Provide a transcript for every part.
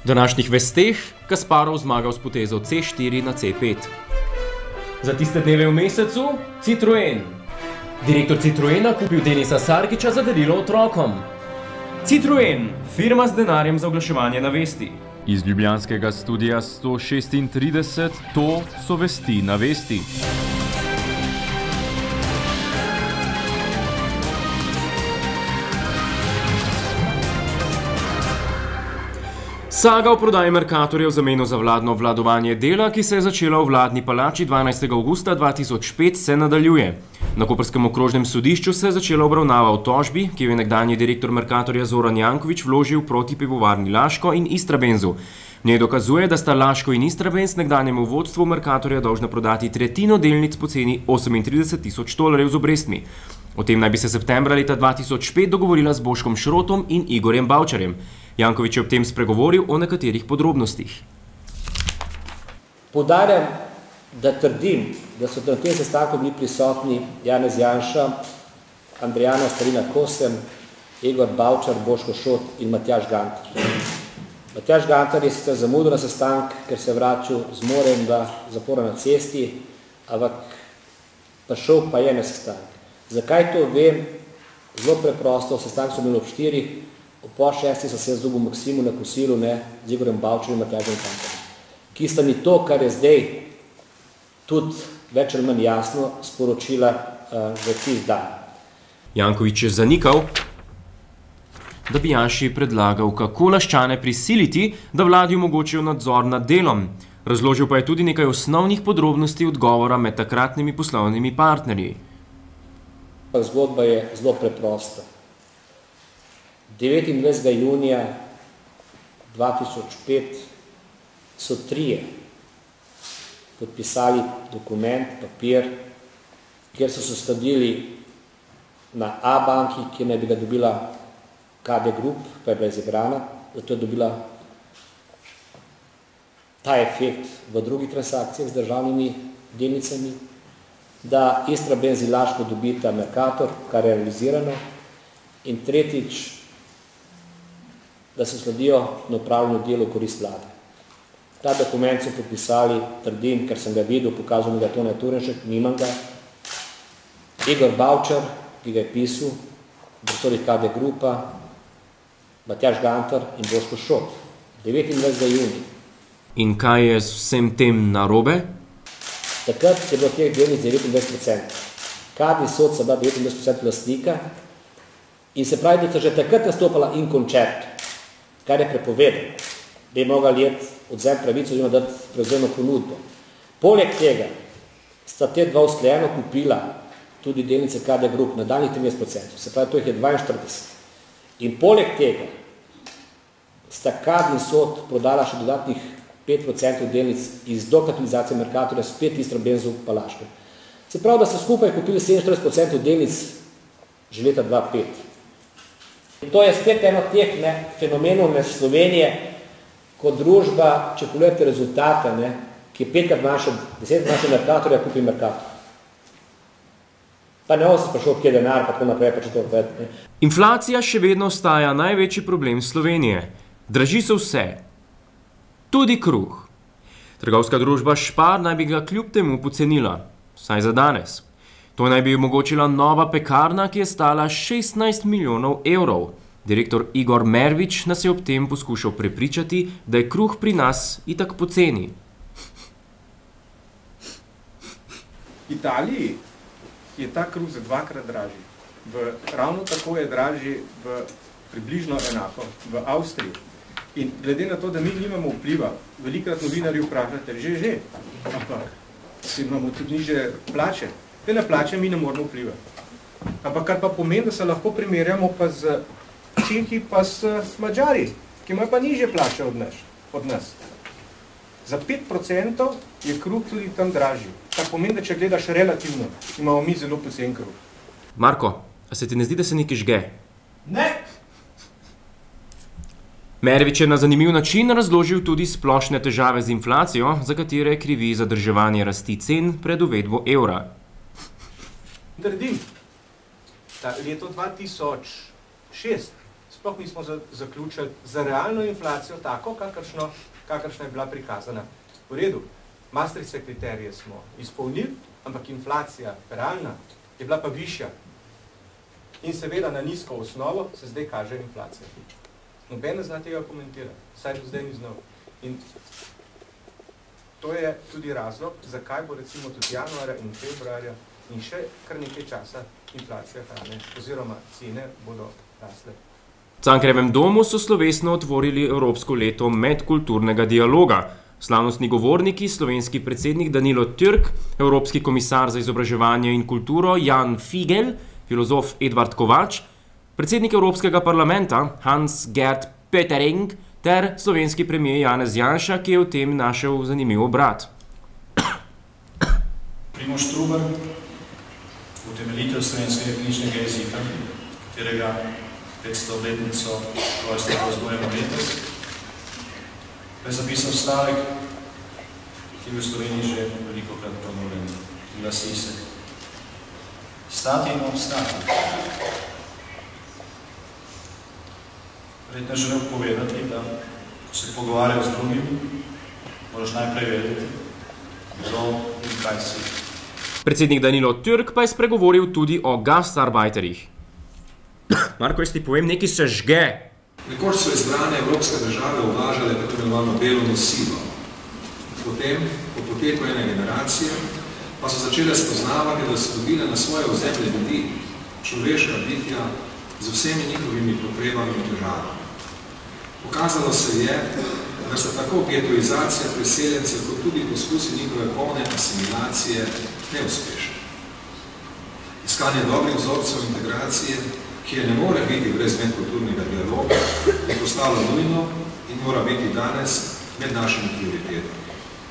V današnjih vesteh Kasparov zmagal s potezo C4 na C5. Za tiste dneve v mesecu Citroen. Direktor Citroena kupil Denisa Sarkiča za darilo otrokom. Citroen, firma z denarjem za oglaševanje na vesti. Iz ljubljanskega studia 136, to so vesti na vesti. Saga o prodaji Mercatorja v zameno za vladno obvladovanje dela, ki se je začela v vladni palači 12. avgusta 2005, se nadaljuje. Na koprskem okrožnem sodišču se je začela obravnava v tožbi, ki jo je nekdanji direktor Mercatorja Zoran Janković vložil proti pivovarni Laško in Istrabenzu. V njej dokazuje, da sta Laško in Istrabenz nekdanjemu vodstvu Mercatorja dolžna prodati tretjino delnic po ceni $38.000 z obrestmi. O tem naj bi se septembra leta 2005 dogovorila z Boškom Šrotom in Igorjem Bavčarjem. Janković je ob tem spregovoril o nekaterih podrobnostih. Poudarjam, da trdim, da so na tem sestanku bili prisotni Janez Janša, Andrijana Starina Kosem, Igor Bavčar, Boško Šrot in Matjaž Gantar. Matjaž Gantar je sicer zamudil na sestanek, ker se je vračal z morem do zapora na cesti, ampak prišel pa je na sestanek. Zakaj to vem? Zelo preprosto, sestanek so imeli ob 4, ob pol 6 so se z Dubo Maksimu na kosilu z Igorjem Bavčarjem in Matjažem Gantarjem, ki sta mi to, kar je zdaj tudi več ali manj jasno sporočila v tih dan. Janković je zanikal, da bi Janši predlagal, kako Laščane prisiliti, da vladi omogočijo nadzor nad delom. Razložil pa je tudi nekaj osnovnih podrobnosti odgovora med takratnimi poslovnimi partnerji. Zgodba je zelo preprosta. 29. junija 2005 so trije podpisali dokument, papir, kjer so se skladili na A banki, kjer naj bi ga dobila KD Group, pa je bila izigrana, zato je dobila ta efekt v drugih transakcijah z državnimi delnicami, da Istrabenz in Laško dobita Mercator, kar je realizirano, in tretjič, da se sledijo na upravljanju delu v korist vlade. Ta dokument so podpisali, trdim, ker sem ga videl, pokazal mi ga Tone Turenšek, nimam ga, Igor Bavčar, ki ga je pisal, direktor KD Grupa, Matjaž Gantar in Boško Šrot. 29. junija. In kaj je z vsem tem narobe? Takrat je bilo teh delnic 29%. KD Sod so bila 29% lastnika in se pravi, da so že takrat nastopala in koncert, kar je prepovedano, da je mogla let odzem pravico oziroma dati prevzemno ponudbo. Poleg tega sta te dva usklajeno kupila tudi delnice KD Group na daljnih 30%, se pravi, to jih je 42. In poleg tega sta KD in Sod prodala še dodatnih 5% delnic iz dokapitalizacije Mercatorja, spet Istrabenzu pa Laško. Se pravi, da so skupaj kupili 47% delnic že leta 2005. In to je spet eno teh fenomenov Slovenije, kot družba, če pogledate rezultate, ki je 5krat manjša, 10krat manjša Mercatorja, kupi Mercator. Pa ne ovo se sprašal, kje je denar, pa tako naprej, pa če to povedati. Inflacija še vedno ostaja največji problem Slovenije. Draži se vse. Tudi kruh. Trgovska družba Spar naj bi ga kljub temu pocenila, vsaj za danes. To naj bi omogočila nova pekarna, ki je stala 16 milijonov evrov. Direktor Igor Mervič nas je ob tem poskušal prepričati, da je kruh pri nas itak poceni. V Italiji je ta kruh za 2krat dražji. Ravno tako je dražji približno enako v Avstriji. In glede na to, da mi nimamo vpliva, velikrat novinarji vprašate, že, ampak imamo tudi niže plače. Te na plače mi ne moramo vplivati. Ampak kar pa pomeni, da se lahko primerjamo pa z Čehi pa s Madžari, ki imajo pa nižje plače od nas. Za 5% je kruh tudi tam dražji. Kar pomeni, da če gledaš relativno, imamo mi zelo pocen kruh. Marko, a se ti ne zdi, da se nekaj žge? Ne! Mervič je na zanimiv način razložil tudi splošne težave z inflacijo, za katere krivi zadrževanje rasti cen pred uvedbo evra. Trdim, da leto 2006 sploh nismo zaključili za realno inflacijo tako, kakršna je bila prikazana. V redu, Maastrichtske kriterije smo izpolnili, ampak inflacija realna je bila pa višja. In seveda na nizko osnovo se zdaj kaže inflacija. Noben ne zna tega komentirati, saj do zdaj ni znal. In to je tudi razlog, zakaj bo recimo tudi januarja in februarja in še kar nekaj časa inflacija hrane oziroma cene bodo rasle. V Cankarjevem domu so slovesno otvorili Evropsko leto medkulturnega dialoga. Slavnostni govorniki, slovenski predsednik Danilo Türk, evropski komisar za izobraževanje in kulturo Jan Figel, filozof Edvard Kovač, predsednik Evropskega parlamenta Hans-Gert Pöttering ter slovenski premijer Janez Janša, ki je v tem našel zanimiv obrat. Primož Trubar, utemeljitelj slovenskega knjižnega jezika, katerega 500-letnico rojstva praznujemo letos, je zapisal stavek, ki je v Sloveniji že velikokrat ponovljen, glasi se: stati in obstati. Verjetno želel povedati, da ko se pogovarjajo z drugim, moraš najprej vedeti, kdo in kaj si. Predsednik Danilo Türk pa je spregovoril tudi o gastarbeiterjih. Marko, jaz ti povem, nekaj se žge. Nekoč so izbrane evropske države uvažale tako imenovano delovno silo. Potem, po poteku ene generacije, pa so začele spoznavati, da so dobile na svoje ozemlje ljudi, človeška bitja, z vsemi njihovimi potrebami in težavami. Pokazalo se je, da sta tako getoizacija priseljencev, kot tudi poskusi njihove polne asimilacije neuspešni. Iskanje dobrih vzorcev integracije, ki je ne more biti brez medkulturnega dialoga, je postalo nujno in mora biti danes med našimi prioritetami.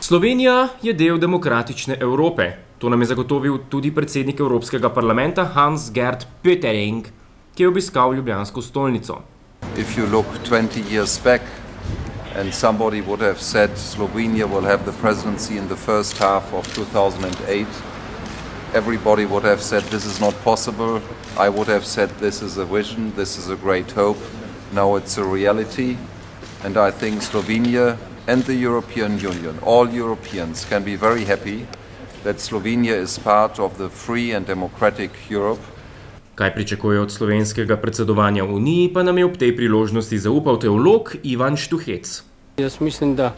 Slovenija je del demokratične Evrope. To nam je zagotovil tudi predsednik Evropskega parlamenta Hans-Gert Pöttering, ki je obiskal ljubljansko stolnico. If you look 20 years back and somebody would have said Slovenia will have the presidency in the first half of 2008, everybody would have said this is not possible. I would have said this is a vision, this is a great hope. Now it's a reality, and I think Slovenia and the European Union, all Europeans, can be very happy that Slovenia is part of the free and democratic Europe. Kaj pričakuje od slovenskega predsedovanja v Uniji, pa nam je ob tej priložnosti zaupal teolog Ivan Štuhec. Jaz mislim, da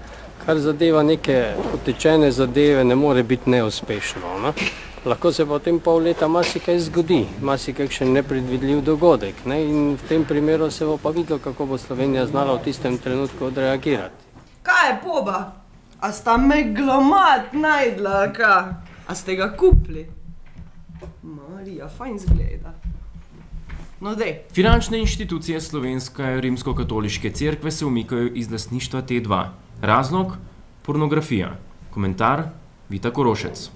kar zadeva neke utečene zadeve, ne more biti neuspešno. Ne? Lahko se pa v tem pol leta marsikaj zgodi, marsikakšen nepredvidljiv dogodek. Ne? In v tem primeru se bo pa videlo, kako bo Slovenija znala v tistem trenutku odreagirati. Kaj je poba? A sta meglomat najdla, kaj? A ste ga kupili? Marija, fajn zgleda. No dej. Finančne inštitucije Slovenske rimsko-katoliške cerkve se umikajo iz lastništva T2. Razlog? Pornografija. Komentar? Vita Korošec.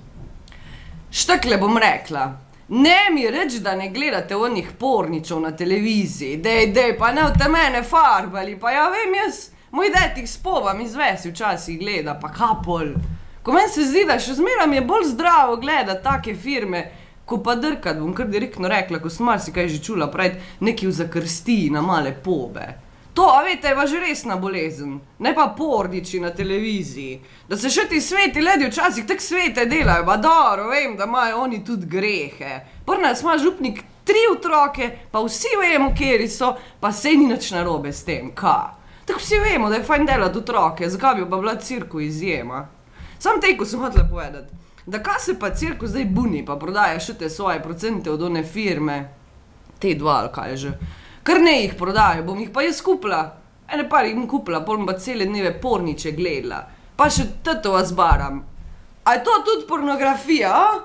Štakle bom rekla. Ne mi reč, da ne gledate onih porničev na televiziji. Dej, pa ne v te mene farbali. Pa ja vem jaz, moj detih s pobam izvesi včasih gleda, pa kapol. Ko meni se zdi, da še zmeram je bolj zdravo gledati take firme, ko pa drkat, bom kar direktno rekla, ko sem marsikaj že čula pred neki v zakrsti na male pobe. To, a veste, je pa že resna bolezen, ne pa porniči na televiziji. Da se še ti sveti ljudi včasih tak svete delajo, pa dobro, vem, da imajo oni tudi grehe. Prnas ima župnik 3 otroke, pa vsi vemo, kjeri so, pa sej ni nič narobe s tem, ka? Tako vsi vemo, da je fajn delati otroke, zakaj bi pa bila cirku izjema. Sam tej, ko sem hotela povedati, da kaj se pa cirku zdaj buni, pa prodaja še te svoje procente od one firme, T2 ali kaj že. Kar ne jih prodajo, bom jih pa jaz kupila. Ene par jih bom kupila, pol bom pa cele dneve porniče gledala. Pa še tato vas baram. A je to tudi pornografija, a?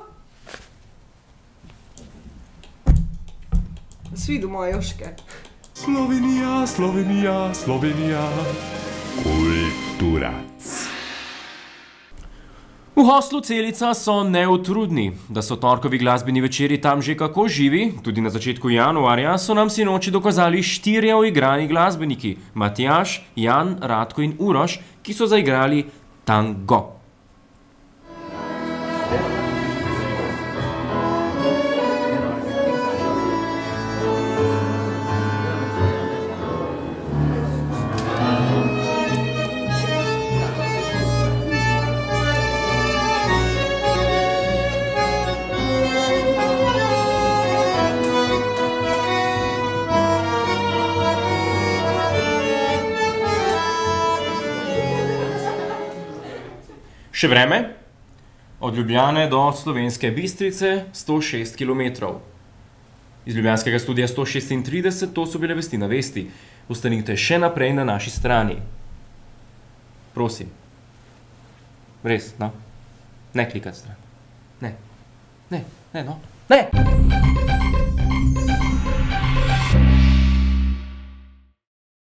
Svidu moje joške. Slovenija, Slovenija, Slovenija. Kulturac. V hostlu Celica so neutrudni. Da so torkovi glasbeni večeri tam že kako živi, tudi na začetku januarja, so nam sinoči dokazali 4 uigrani glasbeniki, Matjaž, Jan, Radko in Uroš, ki so zaigrali tango. Še vreme? Od Ljubljane do Slovenske Bistrice 106 km. Iz ljubljanskega studia 136, to so bile vesti na vesti. Ostanite še naprej na naši strani. Prosim. Res, no? Ne klikati stran. Ne, no. Ne!